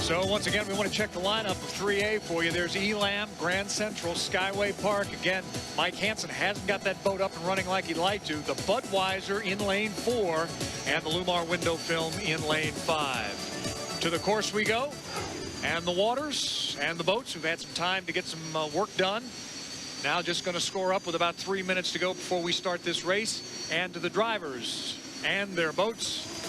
So once again, we want to check the lineup of 3A for you. There's Elam, Grand Central, Skyway Park. Again, Mike Hansen hasn't got that boat up and running like he'd like to. The Budweiser in lane 4 and the Lumar window film in lane 5. To the course we go. And the waters and the boats who've had some time to get some work done. Now just going to score up with about 3 minutes to go before we start this race. And to the drivers and their boats.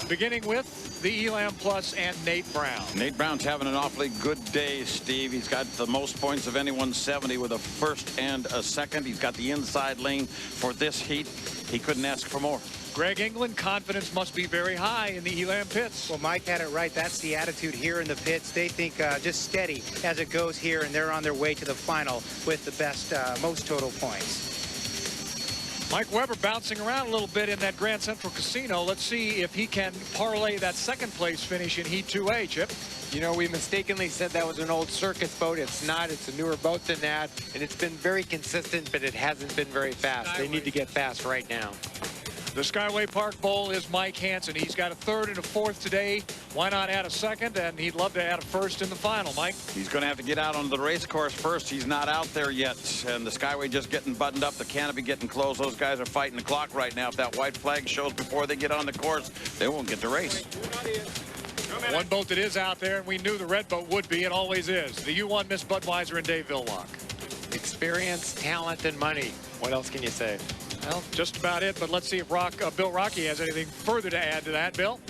Beginning with the Elam Plus and Nate Brown. Nate Brown's having an awfully good day, Steve. He's got the most points of anyone, 70, with a first and a second. He's got the inside lane for this heat. He couldn't ask for more. Greg England, confidence must be very high in the Elam pits. Well, Mike had it right. That's the attitude here in the pits. They think just steady as it goes here, and they're on their way to the final with the best, most total points. Mike Weber bouncing around a little bit in that Grand Central Casino. Let's see if he can parlay that second place finish in Heat 2A, Chip. You know, we mistakenly said that was an old circus boat. It's not. It's a newer boat than that. And it's been very consistent, but it hasn't been very fast. They need to get fast right now. The Skyway Park Bowl is Mike Hansen. He's got a third and a fourth today. Why not add a second? And he'd love to add a first in the final, Mike. He's going to have to get out on the race course first. He's not out there yet. And the Skyway just getting buttoned up. The canopy getting closed. Those guys are fighting the clock right now. If that white flag shows before they get on the course, they won't get the race. One boat that is out there, and we knew the red boat would be, and always is. The U1 Miss Budweiser and Dave Villwock. Experience, talent, and money. What else can you say? Well, just about it, but let's see if Bill Rocky has anything further to add to that. Bill?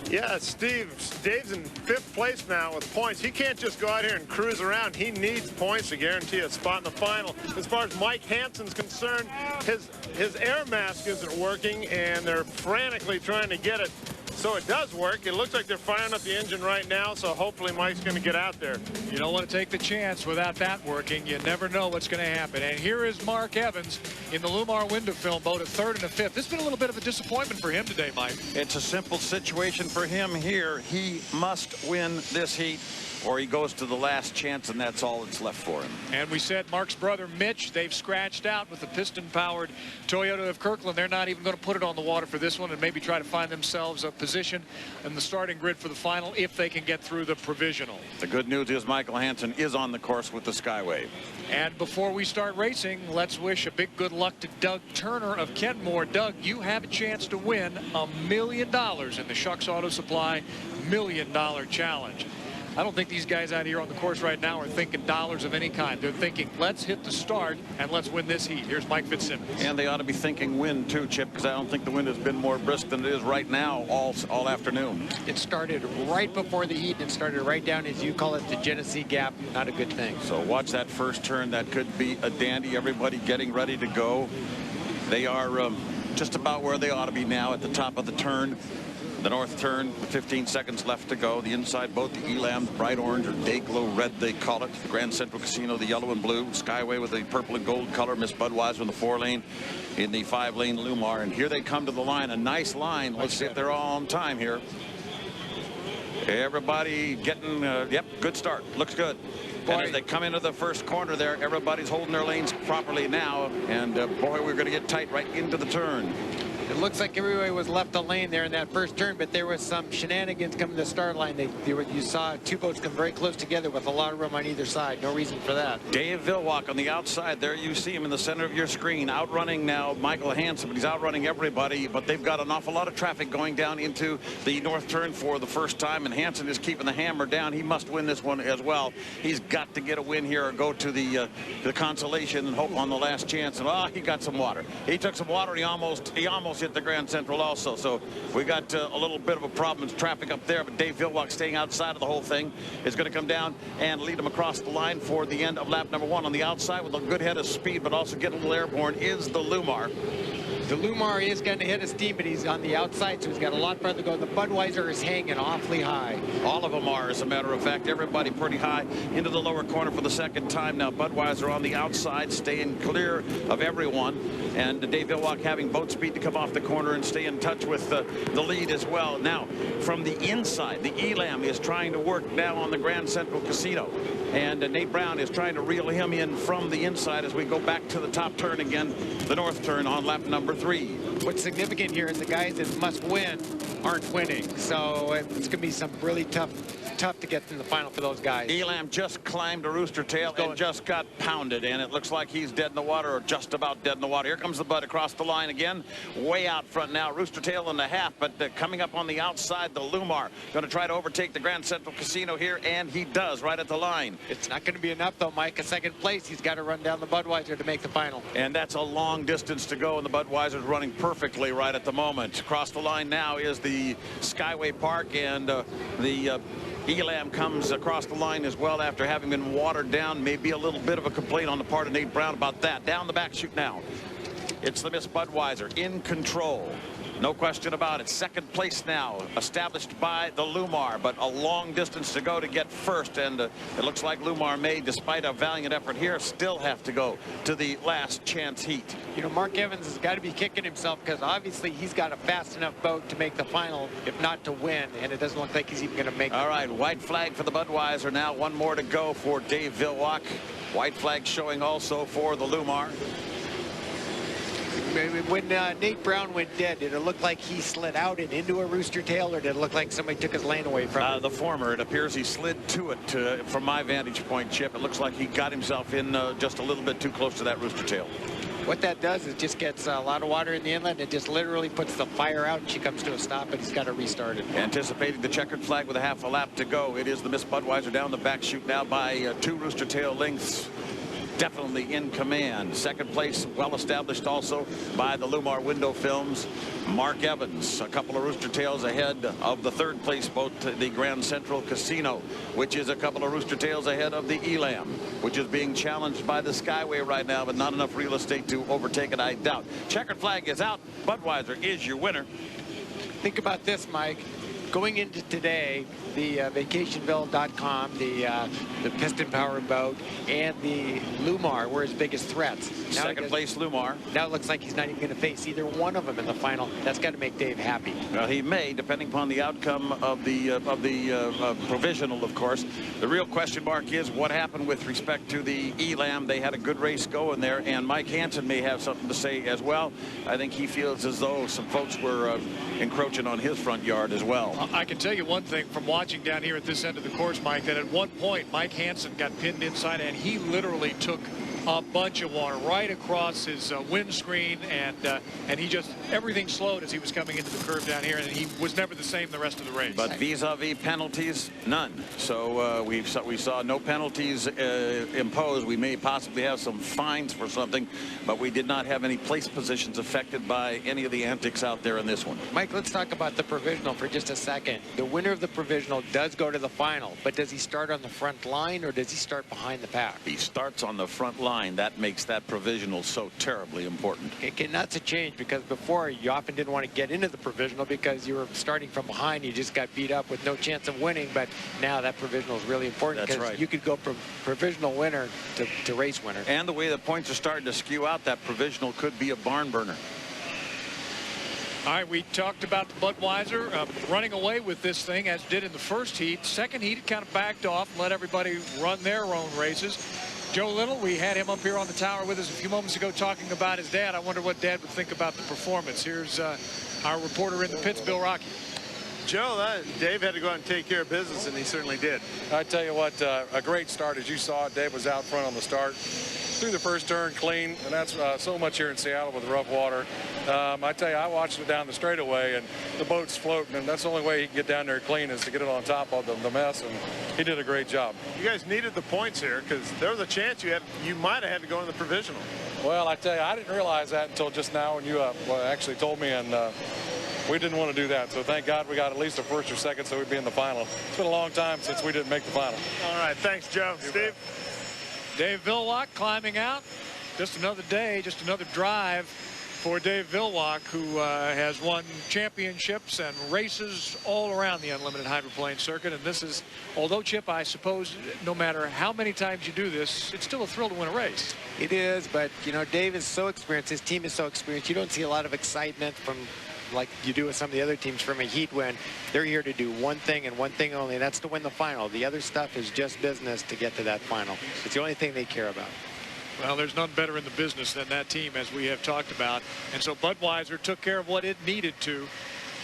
Yeah, Steve, Dave's in 5th place now with points. He can't just go out here and cruise around. He needs points to guarantee a spot in the final. As far as Mike Hansen's concerned, his air mask isn't working, and they're frantically trying to get it so it does work. It looks like they're firing up the engine right now, so hopefully Mike's going to get out there. You don't want to take the chance without that working. You never know what's going to happen. And here is Mark Evans in the Lumar window film boat, a third and a fifth. This has been a little bit of a disappointment for him today, Mike. It's a simple situation for him here. He must win this heat, or he goes to the last chance, and that's all that's left for him. And we said Mark's brother Mitch, they've scratched out with the piston-powered Toyota of Kirkland. They're not even going to put it on the water for this one and maybe try to find themselves a position in the starting grid for the final if they can get through the provisional. The good news is Michael Hansen is on the course with the Skyway. And before we start racing, let's wish a big good luck to Doug Turner of Kenmore. Doug, you have a chance to win $1 million in the Shucks Auto Supply $1 Million Challenge. I don't think these guys out here on the course right now are thinking dollars of any kind. They're thinking, let's hit the start and let's win this heat. Here's Mike Fitzsimmons. And they ought to be thinking wind too, Chip, because I don't think the wind has been more brisk than it is right now all afternoon. It started right before the heat and it started right down, as you call it, the Genesee Gap. Not a good thing. So watch that first turn. That could be a dandy. Everybody getting ready to go. They are just about where they ought to be now at the top of the turn. The north turn with 15 seconds left to go. The inside boat, the Elam, the bright orange or day glow red, they call it. Grand Central Casino, the yellow and blue. Skyway with the purple and gold color. Miss Budweiser in the 4-lane. In the 5-lane Lumar. And here they come to the line. A nice line. Let's see if they're all on time here. Everybody getting, yep, good start. Looks good. Boy. And as they come into the first corner there, everybody's holding their lanes properly now. And boy, we're going to get tight right into the turn. It looks like everybody was left a lane there in that first turn, but there was some shenanigans coming to the start line. You saw two boats come very close together with a lot of room on either side. No reason for that. Dave Villwock on the outside there. You see him in the center of your screen, outrunning now Michael Hansen, but he's outrunning everybody. But they've got an awful lot of traffic going down into the north turn for the first time, and Hansen is keeping the hammer down. He must win this one as well. He's got to get a win here or go to the consolation and hope on the last chance. And he got some water. He took some water. He almost hit the Grand Central also. So we got a little bit of a problem with traffic up there, but Dave Villwock staying outside of the whole thing is going to come down and lead him across the line for the end of lap number 1. On the outside with a good head of speed, but also getting a little airborne is the Lumar. The Lumar is going to hit a steam, but he's on the outside, so he's got a lot further to go. The Budweiser is hanging awfully high. All of them are, as a matter of fact. Everybody pretty high into the lower corner for the second time now. Budweiser on the outside, staying clear of everyone. And Dave Villwock having boat speed to come off the corner and stay in touch with the lead as well. Now, from the inside, the Elam is trying to work now on the Grand Central Casino. And Nate Brown is trying to reel him in from the inside as we go back to the top turn again, the north turn on lap number 3. What's significant here is the guys that must win aren't winning. So it's going to be some really tough to get in the final for those guys. Elam just climbed a rooster tail and just got pounded, and it looks like he's dead in the water, or just about dead in the water. Here comes the Bud across the line again, way out front now. Rooster tail and a half, but coming up on the outside, the Lumar going to try to overtake the Grand Central Casino here, and he does right at the line. It's not going to be enough though, Mike. A second place, he's got to run down the Budweiser to make the final. And that's a long distance to go, and the Budweiser's running perfectly right at the moment. Across the line now is the Skyway Park, and the Elam comes across the line as well after having been watered down. Maybe a little bit of a complaint on the part of Nate Brown about that. Down the back chute now. It's the Miss Budweiser in control. No question about it. Second place now, established by the Lumar, but a long distance to go to get first. And it looks like Lumar may, despite a valiant effort here, still have to go to the last chance heat. You know, Mark Evans has got to be kicking himself because obviously he's got a fast enough boat to make the final, if not to win. And it doesn't look like he's even going to make it. All right, white flag for the Budweiser now. One more to go for Dave Villwock. White flag showing also for the Lumar. When Nate Brown went dead, did it look like he slid out and into a rooster tail, or did it look like somebody took his lane away from him? The former. It appears he slid to it from my vantage point, Chip. It looks like he got himself in just a little bit too close to that rooster tail. What that does is just gets a lot of water in the inlet, and it just literally puts the fire out, and she comes to a stop, and he's got to restart it. Anticipating the checkered flag with a half a lap to go. It is the Miss Budweiser down the back chute now by 2 rooster tail lengths. Definitely in command. Second place, well established also by the Lumar Window Films. Mark Evans, a couple of rooster tails ahead of the third place boat, the Grand Central Casino, which is a couple of rooster tails ahead of the Elam, which is being challenged by the Skyway right now, but not enough real estate to overtake it, I doubt. Checkered flag is out. Budweiser is your winner. Think about this, Mike. Going into today, the vacationville.com, the piston powered boat, and the Lumar were his biggest threats. Now Second place Lumar. Now it looks like he's not even going to face either one of them in the final. That's got to make Dave happy. Well, he may, depending upon the outcome of the provisional, of course. The real question mark is what happened with respect to the Elam. They had a good race going there, and Mike Hansen may have something to say as well. I think he feels as though some folks were encroaching on his front yard as well. I can tell you one thing from watching down here at this end of the course, Mike, that at one point Mike Hansen got pinned inside, and he literally took a bunch of water right across his windscreen, and he just, everything slowed as he was coming into the curve down here, and he was never the same the rest of the race. But vis-a-vis penalties, none. So we saw no penalties imposed. We may possibly have some fines for something, but we did not have any place positions affected by any of the antics out there in this one. Mike, let's talk about the provisional for just a second. The winner of the provisional does go to the final, but does he start on the front line or does he start behind the pack? He starts on the front line. That makes that provisional so terribly important. That's a change, because before you often didn't want to get into the provisional because you were starting from behind. You just got beat up with no chance of winning, but now that provisional is really important because you could go from provisional winner to race winner. And the way the points are starting to skew out, that provisional could be a barn burner. All right, we talked about the Budweiser running away with this thing as did in the first heat. Second heat, it kind of backed off and let everybody run their own races. Joe Little, we had him up here on the tower with us a few moments ago talking about his dad. I wonder what Dad would think about the performance. Here's our reporter in the pits, Bill Rocky. Joe, Dave had to go out and take care of business, and he certainly did. I tell you what, a great start. As you saw, Dave was out front on the start. Through the first turn clean, and that's so much here in Seattle with rough water. I tell you, I watched it down the straightaway, and the boat's floating, and that's the only way he can get down there clean is to get it on top of the mess, and he did a great job. You guys needed the points here because there was a chance you might have had to go in the provisional. Well, I tell you, I didn't realize that until just now when you actually told me, and we didn't want to do that. So thank God we got at least a first or second so we'd be in the final. It's been a long time since we didn't make the final. All right, thanks, Joe. Steve? Dave Villwock climbing out. Just another day, just another drive for Dave Villwock, who has won championships and races all around the unlimited hydroplane circuit. And this is, although, Chip, I suppose no matter how many times you do this, it's still a thrill to win a race. It is, but, you know, Dave is so experienced. His team is so experienced. You don't see a lot of excitement from, like you do with some of the other teams, from a heat win. They're here to do one thing and one thing only, and that's to win the final. The other stuff is just business to get to that final. It's the only thing they care about. Well, there's none better in the business than that team, as we have talked about. And so Budweiser took care of what it needed to.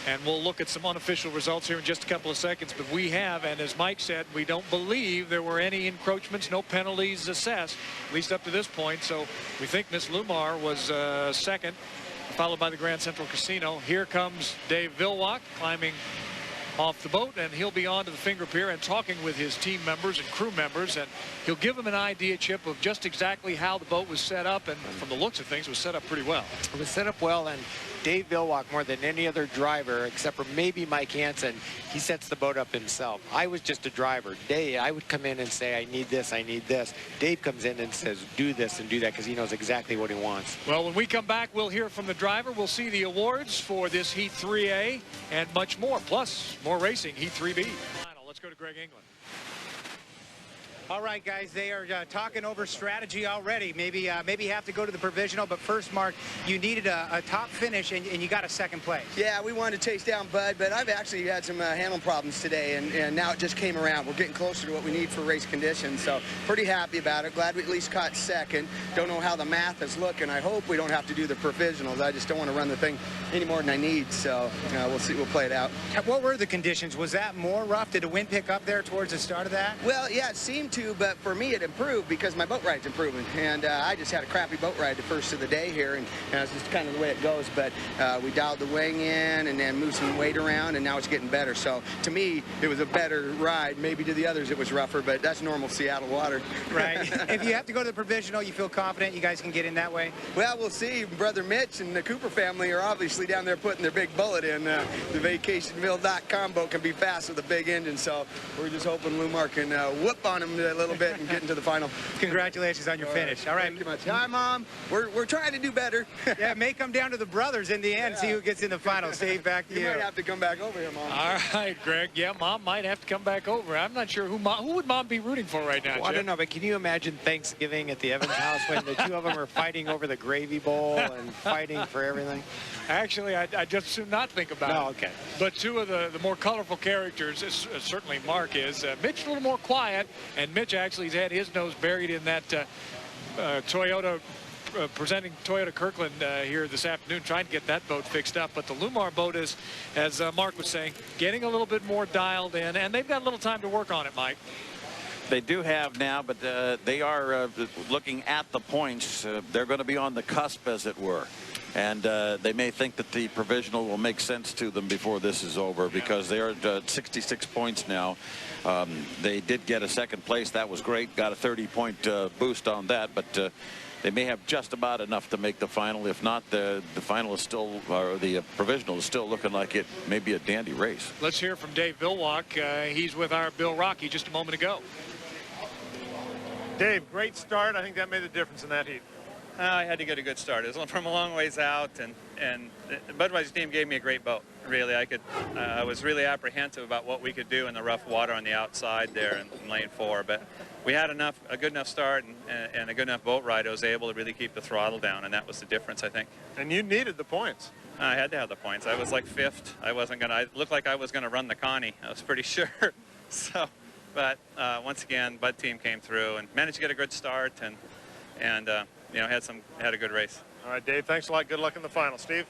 And we'll look at some unofficial results here in just a couple of seconds. But we have, and as Mike said, we don't believe there were any encroachments, no penalties assessed, at least up to this point. So we think Miss Lumar was second, followed by the Grand Central Casino. Here comes Dave Vilwalk climbing off the boat, and he'll be on to the finger pier and talking with his team members and crew members, and he'll give them an idea, Chip, of just exactly how the boat was set up, and from the looks of things, it was set up pretty well. It was set up well, and Dave Vilwalk, more than any other driver, except for maybe Mike Hansen, he sets the boat up himself. I was just a driver. Dave, I would come in and say, I need this, I need this. Dave comes in and says, do this and do that, because he knows exactly what he wants. Well, when we come back, we'll hear from the driver. We'll see the awards for this Heat 3A and much more, plus more racing, Heat 3B. Let's go to Greg England. All right, guys, they are talking over strategy already. Maybe have to go to the provisional, but first, Mark, you needed a top finish, and you got a second place. Yeah, we wanted to chase down Bud, but I've actually had some handling problems today, and now it just came around. We're getting closer to what we need for race conditions, so pretty happy about it. Glad we at least caught second. Don't know how the math is looking. I hope we don't have to do the provisionals. I just don't want to run the thing any more than I need, so we'll see. We'll play it out. What were the conditions? Was that more rough? Did the wind pick up there towards the start of that? Well, yeah, it seemed to, but for me it improved because my boat ride's improving, and I just had a crappy boat ride the first of the day here, and it's just kind of the way it goes. But we dialed the wing in and then moved some weight around, and now it's getting better. So to me it was a better ride. Maybe to the others it was rougher, but that's normal Seattle water. Right. If you have to go to the provisional, you feel confident you guys can get in that way? Well, we'll see. Brother Mitch and the Cooper family are obviously down there putting their big bullet in. The vacationville.com boat can be fast with a big engine, so we're just hoping Lumar can whoop on him a little bit and get into the final. Congratulations on your finish. All right. Thank you much. Hi, Mom. We're trying to do better. Yeah, may come down to the brothers in the end, see who gets in the final. Steve, back to you. You might have to come back over here, Mom. All right, Greg. Yeah, Mom might have to come back over. I'm not sure who would Mom be rooting for right now, Well, I don't know, but can you imagine Thanksgiving at the Evans house when the two of them are fighting over the gravy bowl and fighting for everything? Actually, I just assume not think about it. No, okay. But two of the more colorful characters, certainly Mark is. Mitch a little more quiet, and Mitch actually has had his nose buried in that Toyota, presenting Toyota Kirkland here this afternoon, trying to get that boat fixed up. But the Lumar boat is, as Mark was saying, getting a little bit more dialed in, and they've got a little time to work on it, Mike. They do have now, but they are looking at the points. They're going to be on the cusp, as it were. And they may think that the provisional will make sense to them before this is over, because they are at 66 points now. They did get a second place. That was great. Got a 30-point boost on that, but they may have just about enough to make the final. If not, the final is still, or the provisional is still looking like it may be a dandy race. Let's hear from Dave Vilwalk. He's with our Bill Rocky just a moment ago. Dave, great start. I think that made the difference in that heat. I had to get a good start. It was from a long ways out, and the Budweiser team gave me a great boat. Really, I was really apprehensive about what we could do in the rough water on the outside there in lane 4, but we had a good enough start and a good enough boat ride. I was able to really keep the throttle down, and that was the difference, I think. And you needed the points. I had to have the points. I was like 5th. I looked like I was going to run the Connie. I was pretty sure. So, but once again, Bud team came through and managed to get a good start and you know, had a good race. All right, Dave, thanks a lot. Good luck in the final. Steve?